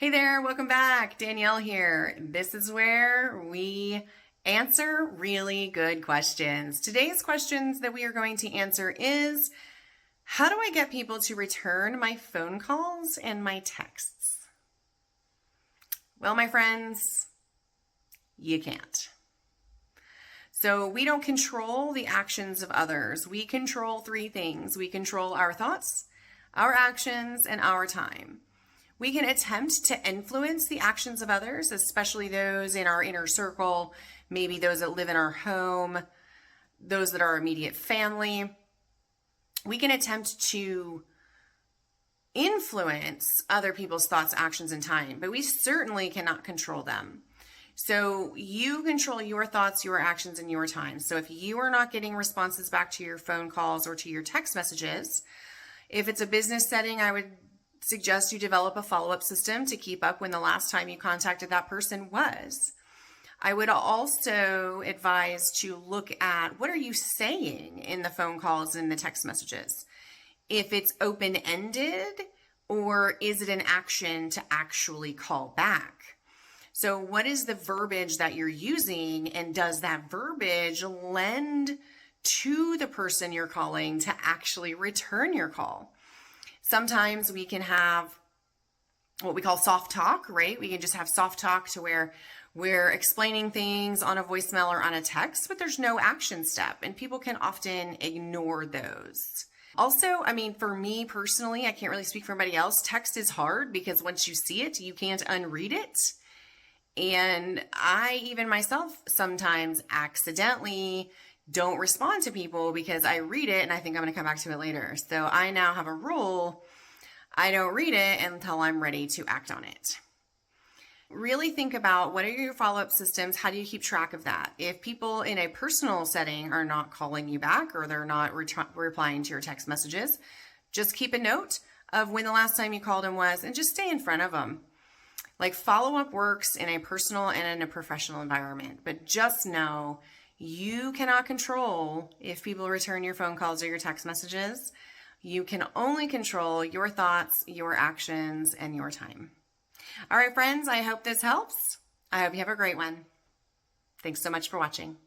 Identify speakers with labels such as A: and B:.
A: Hey there, welcome back. Danielle here. This is where we answer really good questions. Today's questions that we are going to answer is, how do I get people to return my phone calls and my texts? Well, my friends, you can't. So we don't control the actions of others. We control three things. We control our thoughts, our actions, and our time. We can attempt to influence the actions of others, especially those in our inner circle, maybe those that live in our home, those that are our immediate family. We can attempt to influence other people's thoughts, actions, and time, but we certainly cannot control them. So you control your thoughts, your actions, and your time. So if you are not getting responses back to your phone calls or to your text messages, if it's a business setting, I would suggest you develop a follow-up system to keep up when the last time you contacted that person was. I would also advise to look at what are you saying in the phone calls and the text messages. If it's open-ended, or is it an action to actually call back? So what is the verbiage that you're using, and does that verbiage lend to the person you're calling to actually return your call? Sometimes we can have what we call soft talk, right? We can just have soft talk to where we're explaining things on a voicemail or on a text, but there's no action step, and people can often ignore those. Also, for me personally, I can't really speak for anybody else. Text is hard because once you see it, you can't unread it. And I, even myself, sometimes accidentally don't respond to people because I read it and I think I'm going to come back to it later. So I now have a rule. I don't read it until I'm ready to act on it. Really think about, what are your follow-up systems? How do you keep track of that? If people in a personal setting are not calling you back, or they're not replying to your text messages, just keep a note of when the last time you called them was, and just stay in front of them. Like, follow-up works in a personal and in a professional environment, but just know you cannot control if people return your phone calls or your text messages. You can only control your thoughts, your actions, and your time. All right, friends, I hope this helps. I hope you have a great one. Thanks so much for watching.